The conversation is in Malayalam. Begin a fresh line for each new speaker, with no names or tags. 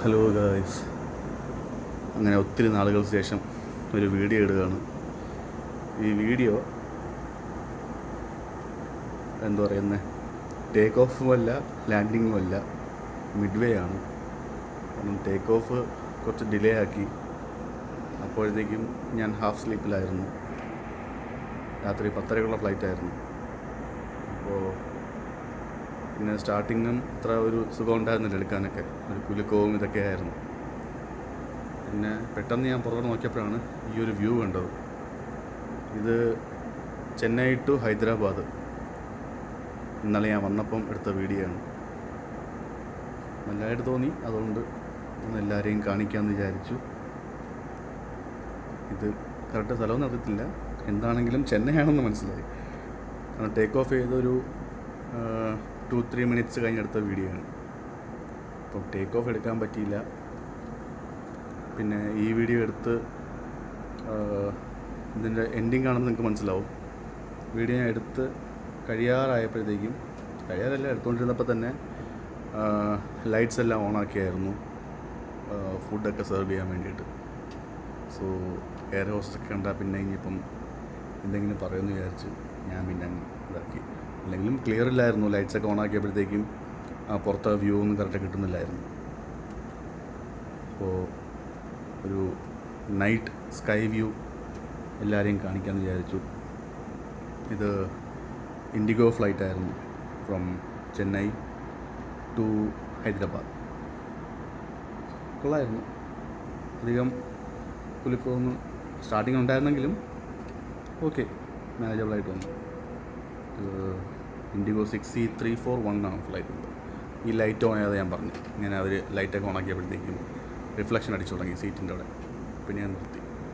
ഹലോ ഗായ്സ്, അങ്ങനെ ഒത്തിരി നാളുകൾക്ക് ശേഷം ഒരു വീഡിയോ ഇടുകയാണ്. ഈ വീഡിയോ എന്താ പറയുന്നത്, ടേക്ക് ഓഫും അല്ല ലാൻഡിങ്ങും അല്ല, മിഡ് വേ ആണ്. കാരണം ടേക്ക് ഓഫ് കുറച്ച് ഡിലേ ആക്കി. അപ്പോഴത്തേക്കും ഞാൻ ഹാഫ് സ്ലീപ്പിലായിരുന്നു. രാത്രി 10:30 ഫ്ലൈറ്റായിരുന്നു. അപ്പോൾ പിന്നെ സ്റ്റാർട്ടിങ്ങും അത്ര ഒരു സുഖം ഉണ്ടായിരുന്നില്ല എടുക്കാനൊക്കെ, ഒരു കുലുക്കവും ഇതൊക്കെ ആയിരുന്നു. പിന്നെ പെട്ടെന്ന് ഞാൻ പുറകെ നോക്കിയപ്പോഴാണ് ഈ ഒരു വ്യൂ കണ്ടത്. ഇത് ചെന്നൈ ടു ഹൈദരാബാദ് ഇന്നലെ ഞാൻ വന്നപ്പം എടുത്ത വീഡിയോ ആണ്. നല്ലതായിട്ട് തോന്നി, അതുകൊണ്ട് ഒന്ന് എല്ലാവരെയും കാണിക്കാമെന്ന് വിചാരിച്ചു. ഇത് കറക്റ്റ് സ്ഥലമൊന്നും അറിയത്തില്ല, എന്താണെങ്കിലും ചെന്നൈ ആണെന്ന് മനസ്സിലായി. കാരണം ടേക്ക് ഓഫ് ചെയ്തൊരു 2-3 മിനിറ്റ്സ് കഴിഞ്ഞെടുത്ത വീഡിയോ ആണ്. അപ്പം ടേക്ക് ഓഫ് എടുക്കാൻ പറ്റിയില്ല. പിന്നെ ഈ വീഡിയോ എടുത്ത് ഇതിൻ്റെ എൻഡിങ് ആണെന്ന് നിങ്ങൾക്ക് മനസ്സിലാവും. വീഡിയോ ഞാൻ എടുത്ത് കഴിയാറായപ്പോഴത്തേക്കും, കഴിയാറല്ല എടുത്തുകൊണ്ടിരുന്നപ്പോൾ തന്നെ ലൈറ്റ്സ് എല്ലാം ഓണാക്കിയായിരുന്നു, ഫുഡൊക്കെ സെർവ് ചെയ്യാൻ വേണ്ടിയിട്ട്. സോ എയർ ഹോസ്റ്റൊക്കെ കണ്ടാൽ പിന്നെ ഇനിയിപ്പം എന്തെങ്കിലും പറയുമെന്ന് വിചാരിച്ച് ഞാൻ പിന്നെ ഇതാക്കി. അല്ലെങ്കിലും ക്ലിയർ ഇല്ലായിരുന്നു, ലൈറ്റ്സൊക്കെ ഓണാക്കിയപ്പോഴത്തേക്കും പുറത്തെ വ്യൂ ഒന്നും കറക്റ്റ് കിട്ടുന്നില്ലായിരുന്നു. അപ്പോൾ ഒരു നൈറ്റ് സ്കൈ വ്യൂ എല്ലാവരെയും കാണിക്കാമെന്ന് വിചാരിച്ചു. ഇത് ഇൻഡിഗോ ഫ്ലൈറ്റായിരുന്നു, ഫ്രം ചെന്നൈ ടു ഹൈദരാബാദ്. കൊള്ളായിരുന്നു. അധികം കുലുക്കമൊന്നും സ്റ്റാർട്ടിങ് ഉണ്ടായിരുന്നെങ്കിലും ഓക്കെ, മാനേജബിളായിട്ട് വന്നു. ഇൻഡിഗോ 6C341 ആണ് ഫ്ലൈറ്റ് ഉണ്ട്. ഈ ലൈറ്റ് ഓൺ ചെയ്യാതെ ഞാൻ പറഞ്ഞു, ഇങ്ങനെ അവർ ലൈറ്റൊക്കെ ഓൺ ആക്കിയപ്പോഴത്തേക്കും റിഫ്ലക്ഷൻ അടിച്ചു തുടങ്ങി സീറ്റിൻ്റെ അവിടെ. പിന്നെ ഞാൻ നിർത്തി.